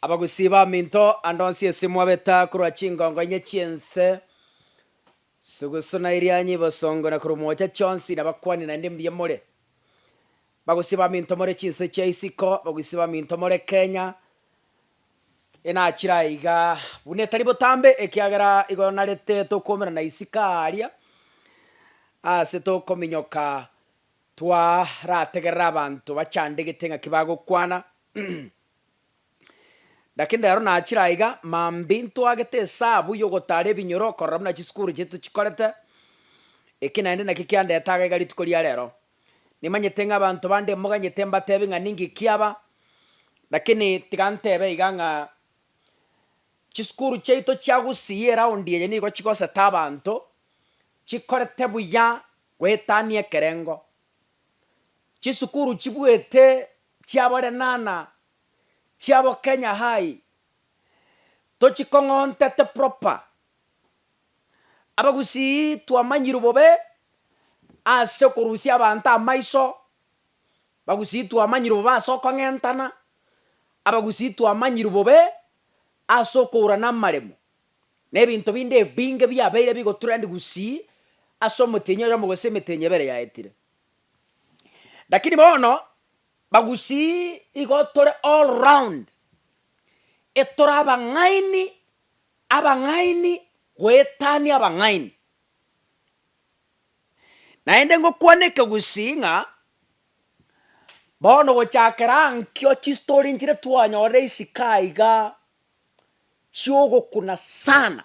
abagusiba minto andonsi esimwa beta kurwa chingongo nye chiense sugusuna irianyi Bosongo na kurumocha chonsi na bakwani na ndimbiye mure bagusiba minto more chinse chaisiko bagusiba minto more Kenya ina chiraiga bune tari botambe ekiagera igona lete to komera na isikaria ase to kominyoka twa rategerera abantu bachande gitenga kibago kwana lakini rero nachiraiga mambintu agete sabu yogotare binyoro korabna chiskuru chitu chikorete ekinaende nakikiande etaga gari tukoria rero nimanyete abantu bande muganyete mbatebe nga ningi kiaba lakini tigantebe iganga chiskuru cheito chagusiye round ye niko chikosa tabanto chikorete buya wetanie kerengo chisukuru chibuete chiabore nana chiabo Kenya hai tochikongonte te proper abagusi tuamanyiru bobe ase kurusi abantu amaiso bagusi tuamanyiru bobe aso kongentana abagusi tuamanyiru bobe aso kurana maremo nebinto binde binge byabeire bigo trend gusi aso mutenyo yo mugose metenye bere yaetire lakini bono bagusi igotore all round etora abangaini wetani abangaini naende ngokwaneke gusinga bono gochakera nkyo chistori njire twanyore isikaiga chiogo kuna sana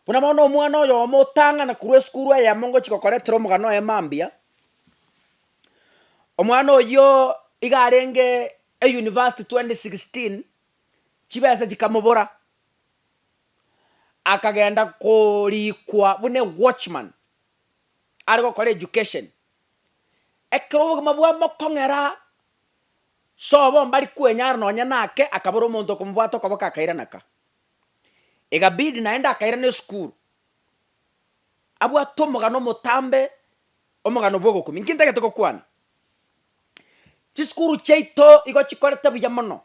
buna bono omwana oyo omotanga na kurwe skuru ya mongo chikokoretero mugano emambia omwana oyo igarenge a university 2016 chibesa chikamubora akagenda kurikwa bune watchman ariko kore education ekero mabwa mokongera sobo mbali kwenyar nonya nake akabura omuntu kumubwato koboka akaira naka egabidi naenda akaira ne school abwa tomugano mutambe omugano bwogo kumi nkintege toko kwana chiskuru cheito igo chikorete buya mono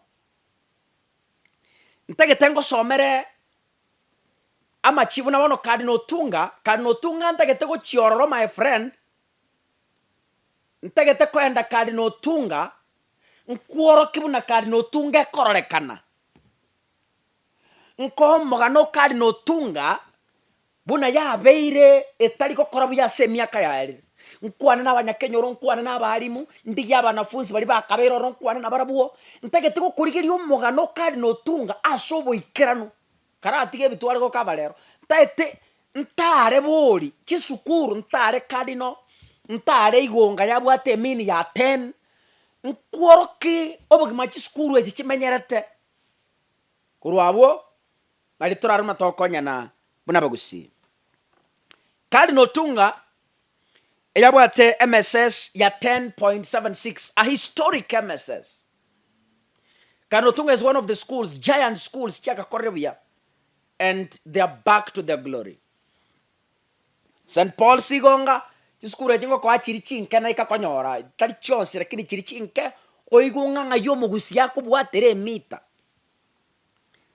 ntege tengo somere ama chibu na bono kadino tunga ntege tego chiororo my friend ntege teko enda kadino tunga nkuoro kibu na kadino tunga kororekana nko mogano kadino tunga buna ya beire etari kokora buya semiaka yaeri nkwane n'abanyakenyoro nkwane n'abarimu ndigi abanafunzi bari bakabero nkwane n'abarabuo ntegete ko kurigirio umugano kandi no tunga ashobo ikerano karatige bitware ko kabalero ntaete ntare bori chisukuru ntare kadino ntare igonga yabwate mini ya 10 nkworoki obugima chisukuru eji kimenyerete kurwabo bali turaruma tokonya na buna bagusi kandi no tunga eyabwate MSS ya 10.76, a historic MSS. Kanotunga is one of the schools, giant schools, Chaka Korebia, and they are back to their glory. St. Paul Sigonga, school jingo kwa chirichinke na ikakonyora, tari chonsi lakini chirichinke, oigunga nga yomo gusiako buatere mita.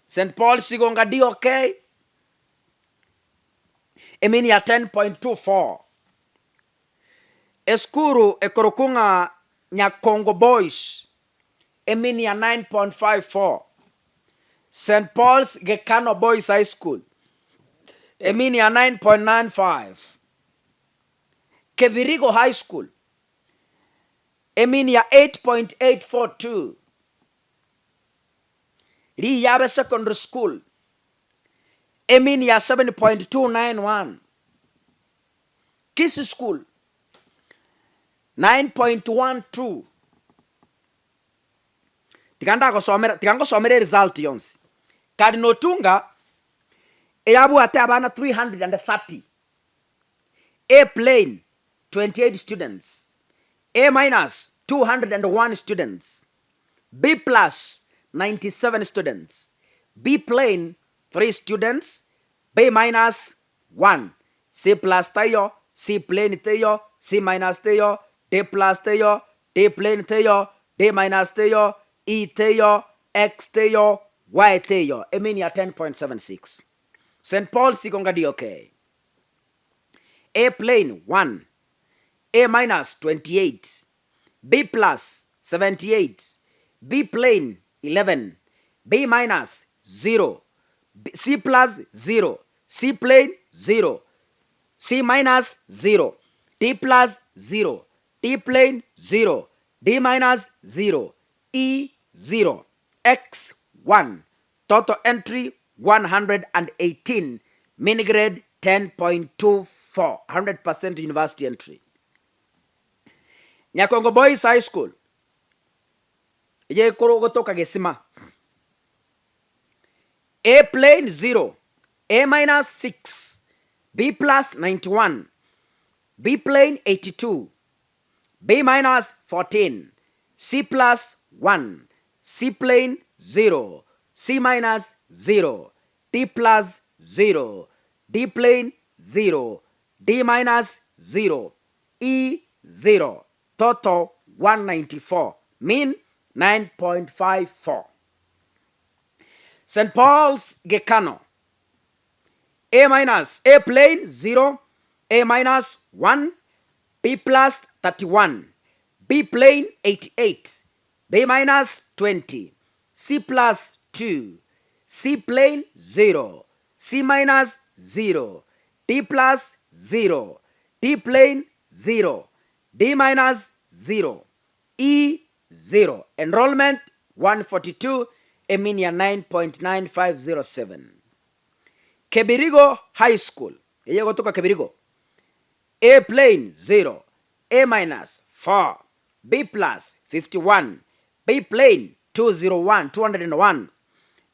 St. Paul Sigonga DOK, emini ya 10.24. Eskuru ekorokunga Nyakongo Boys emini ya 9.54. St. Paul's Gekano Boys High School emini ya 9.95. Kebirigo High School emini ya 8.842. Riyabe Secondary School emini ya 7.291. Kisii School 9.12. Tigango somere result yonsi. Kadino tunga eyabu ate abana 330. A plain 28 students. A minus 201 students. B plus 97 students. B plain 3 students. B minus 1. C plus tayo, C plain tayo, C minus tayo, D plus tayo, D plain tayo, D minus tayo, E tail, X tail, Y tail. Emini ya 10.76. St. Paul sikonga DOK. A plane 1. A minus 28. B plus 78. B plane 11. B minus 0. C plus 0. C plane 0. C minus 0. D plus 0. D plane 0. D minus 0. E 0. X 1. Total entry 118. Mini grade 10.24. 100% university entry. Nyakongo Boys High School. Ije koro gotoka Gesima. A plane 0. A minus 6. B plus 91. B plane 82. B minus 14. C plus 1. C plane 0. C minus 0. D plus 0. D plane 0. D minus 0. E 0. Total 194. Mean 9.54. St. Paul's Gekano. A minus, A plane 0, A minus 1, B plus 31, B plane 88, B minus 20, C plus 2, C plane 0, C minus 0, D plus 0, D plane 0, D minus 0, E 0. Enrollment 142, Eminia 9.9507. Kebirigo High School. Yeye kutoka Kebirigo. A plane 0. A minus 4. B plus 51. B plane 201.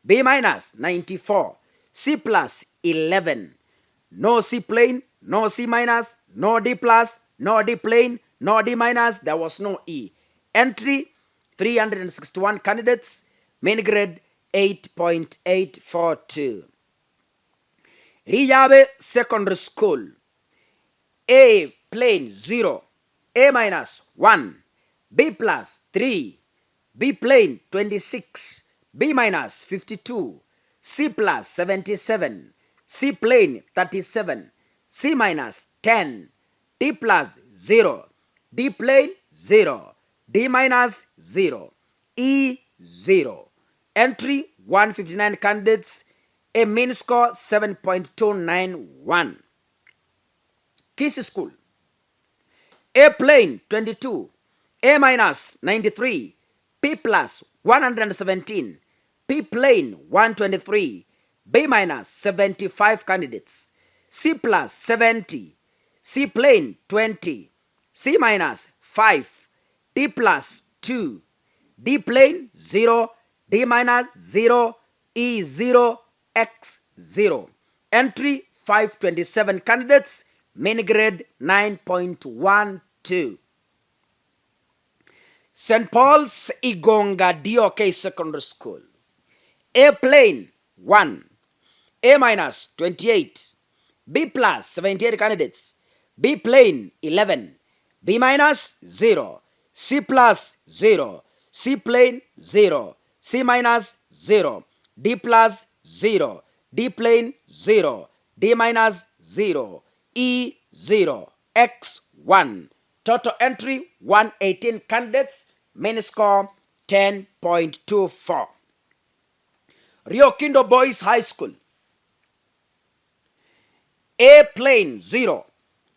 B minus 94. C plus 11. No C plane, no C minus, no D plus, no D plane, no D minus. There was no E. Entry 361 candidates. Main grade 8.842. Riyabe Secondary School. A plane 0. A minus 1. B plus 3. B plane 26. B minus 52. C plus 77. C plane 37. C minus 10. D plus 0. D plane 0. D minus 0. E 0. Entry 159 candidates. A mean score 7.291. Kisii School. A plane 22. A minus 93. P plus 117. P plane 123. B minus 75 candidates. C plus 70. C plane 20. C minus 5. D plus 2. D plane 0. D minus 0. E 0. X 0. Entry 527 candidates. Main grade 9.12. St. Paul's Igonga DOK Secondary School. A plane 1. A minus 28. B plus 78 candidates. B plane 11. B minus 0. C plus 0. C plane 0. C minus 0. D plus 0. D plane 0. D minus 0. E 0. X 1. Total entry 118 candidates. Main score 10.24. Rio Kindo Boys High School. A plane 0.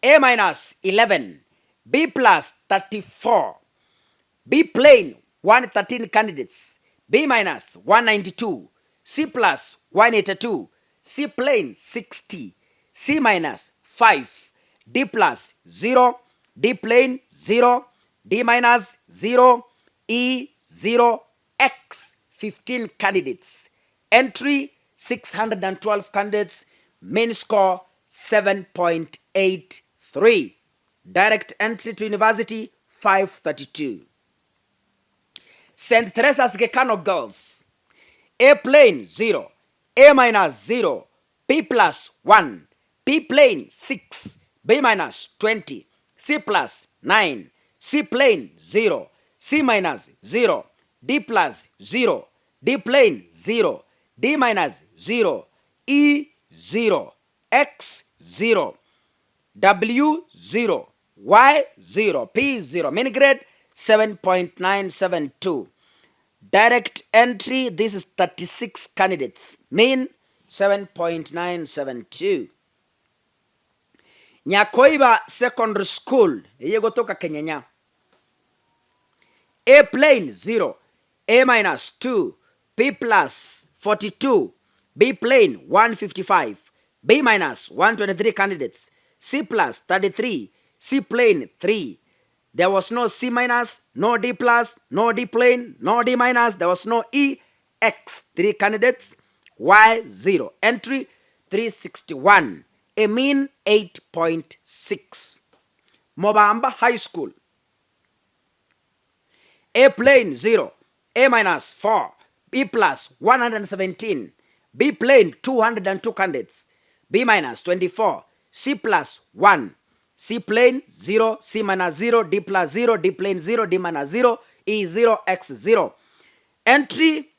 A minus 11. B plus 34. B plane 113 candidates. B minus 192. C plus 182. C plane 60. C minus 5. D plus 0. D plane 0. D minus 0. E 0. X 15 candidates. Entry 612 candidates. Main score 7.83. Direct entry to university 532. St. Teresa's Gekano Girls. A plane 0. A minus 0. B plus 1. B plane 6. B minus 20. C plus 9. C plane 0. C minus 0. D plus 0, D plain 0, D minus 0, E 0, X 0, W 0, Y 0, P 0. Mean grade 7.972. Direct entry, this is 36 candidates. Mean 7.972. Nyakoiba Secondary School, iye gotoka Kenyanya. A plain 0, A minus 2, B plus 42, B plain 155, B minus 123 candidates, C plus 33, C plain 3. There was no C minus, no D plus, no D plain, no D minus. There was no E, X 3 candidates, Y 0. Entry 361, a mean 8.6. Mobamba High School. A plain 0, A minus 4, B plus 117, B plain 202 candidates, B minus 24, C plus 1, C plain 0, C minus 0, D plus 0, D plain 0, D minus 0, E 0, X 0. Entry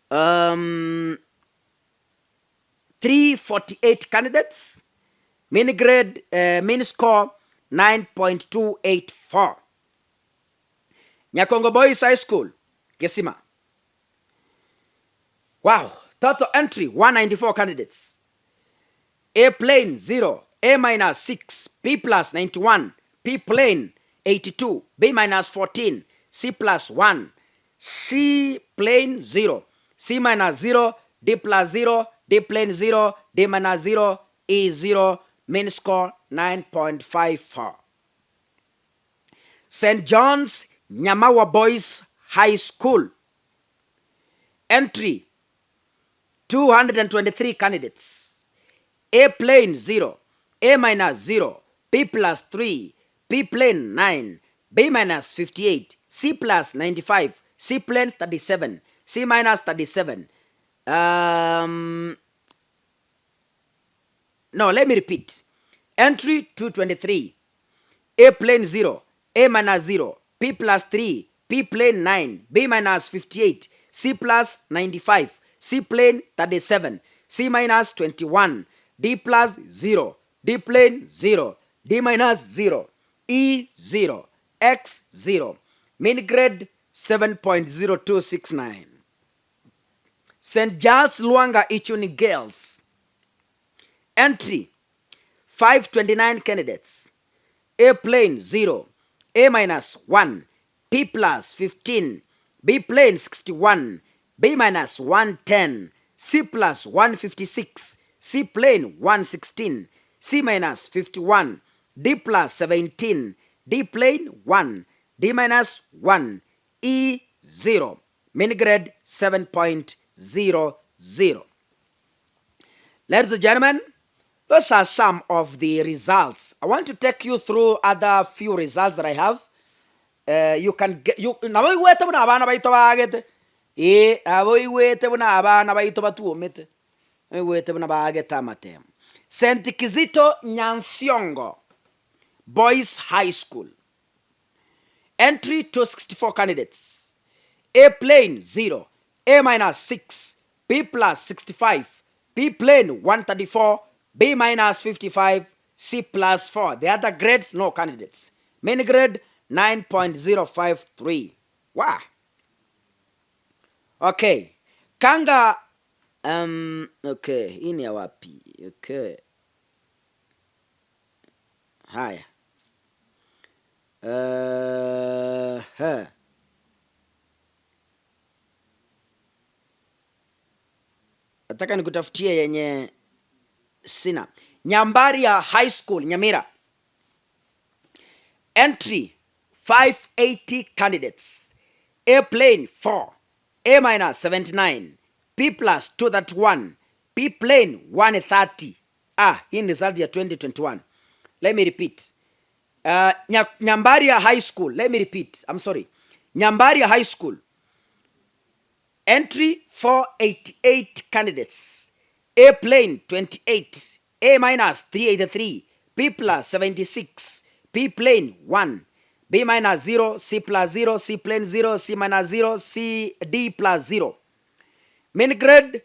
348 candidates, mean grade, mean score 9.284. Nyakongo Boys High School, Kisii. Wow, total entry 194 candidates. A plain 0, A minus 6, P plus 91, P plain 82, B minus 14, C plus 1, C plain 0, C minus 0, D plus 0, D plain 0, D minus 0, E 0, mean score 9.54. St. John's Nyamawa Boys High School. Entry 223 candidates. A plain 0, A minus 0, B plus 3, B plain 9, B minus 58, C plus 95, C plain 37, C minus 37. No, let me repeat. Entry 223. A plain 0, A minus 0, P plus 3, P plain 9, B minus 58, C plus 95, C plain 37, C minus 21, D plus 0, D plain 0, D minus 0, E 0, X 0. Mean grade 7.0269. St. Giles Luanga Ichuni Girls. Entry 529 candidates. A plain 0, A minus 1, P plus 15, B plain 61, B minus 110, C plus 156, C plain 116, C minus 51, D plus 17, D plain 1, D minus 1, E 0. Mean grade 7.00. Ladies and gentlemen, those are some of the results. I want to take you through other few results that I have. You can get you nabo iwete buna abana bayito bagete abo iwete buna abana bayito batuomete iwete buna bageta matem. St. Kizito Nyansiongo Boys High School. Entry 264 candidates. A plain 0, A minus 6, B plus 65, B plain 134, B minus 55, C plus 4. The other grades, no candidates. Main grade 9.053. Wow. Okay. Kanga okay, hii ni ya wapi? Okay. Haya. Nataka nikutafutie yenye sina. Nyambaria High School, Nyamira. Entry 580 candidates. A plain 4, A minus 79, P plus 231, P plain 130. Hii ni result ya 2021. Let me repeat. Nyambaria High School. Let me repeat. I'm sorry. Nyambaria High School. Entry 488 candidates. A plain 28, A minus 383, P plus 76, P plain 1, B minus 0, C plus 0, C plain 0, C minus 0, C D plus 0. Mean grade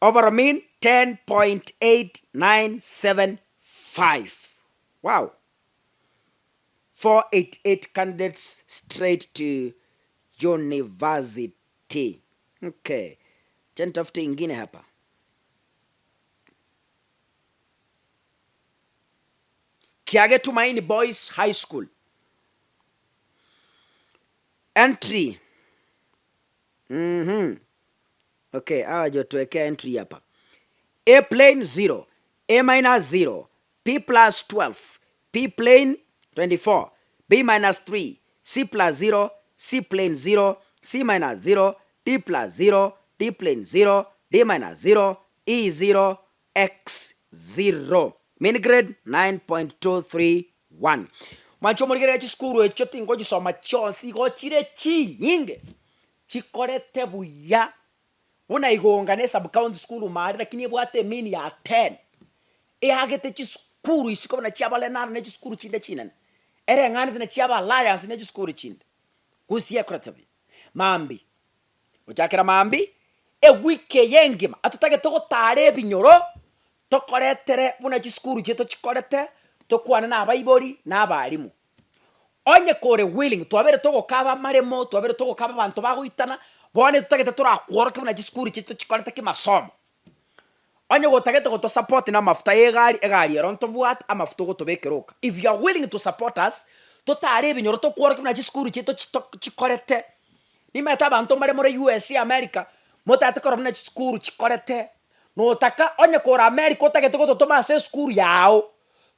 over mean 10.8975. Wow. 488 candidates straight to university. Okay. Tafute ingine hapa. Kiage Tumaini Boys High School. Entry. Okay, awajo tuwekea entry hapa. A plane 0, A minus 0, P plus 12, P plane 24, B minus 3, C plus 0, C plane 0, C minus 0, D plus 0, D plane 0, D minus 0, E 0, X 0. Mean grade 9.231. Mwancho muligere chiskuru echo tingo gisoma chonsi go chire chi nyinge. Chikorete buya. Una igongane sub county school mari lakini bwate mini ya 10. Hagete chiskuru isiko na chiabale nana ne chiskuru chinde chinan. Ere ngani na chiaba alliance ne chiskuru chinde. Kusiye kratabi. Mambi. Uchakira mambi wike yengima atutake toko tare binyoro tokoretere buna chiskuru cheto chikorete tokwana na abaibori na abarimu. Onye kore willing twabere toko kaba maremo twabere toko kaba bantu baguitana bone tutagete turakworoke buna chiskuru cheto chikorete kimasomo. Onye gotagete go to support na mafuta egari eronto bwat amafuta go tobekeroka. If you are willing to support us totare binyoro tokworoke buna chiskuru cheto chikorete. Nimeta bantu mare more USA America mota takora buna chiskuru chikorete. No taka onye kora America otagete go totoma se skuru yao.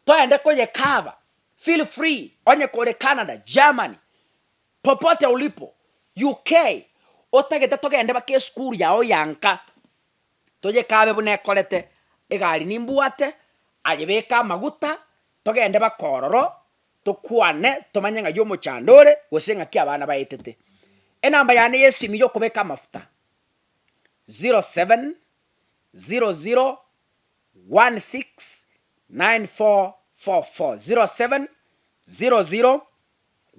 Toende koje kava. Feel free. Onye kore Canada, Germany, popote ulipo, UK, otagete togende bake skuru yao yanka. Toje kabe bune kolete egari nimbuate ajebeka maguta togende bakororo tokwane tomanyanga yomo chandore gosenga ki abana bayitete. Enamba yane yesimi yo kubeka amafuta 07 00 16 9444 07 00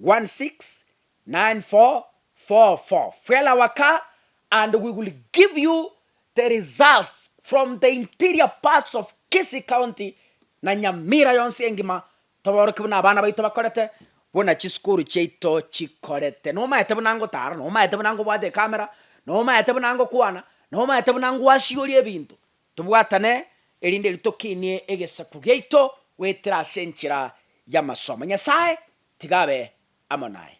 16 9444. Fela waka and we will give you the results from the interior parts of Kisii County na Nyamira yonse engima toboroke buna abana baito bakorete bona chiskuru cheito chikorete no maete bunango tara no maete bunango bwate camera no maete bunango kuana no maete bunango wasiori ebintu tubwatane erinde litokinie egesaku geito wetira senchira ya masomo Nyasaye tigabe amonai.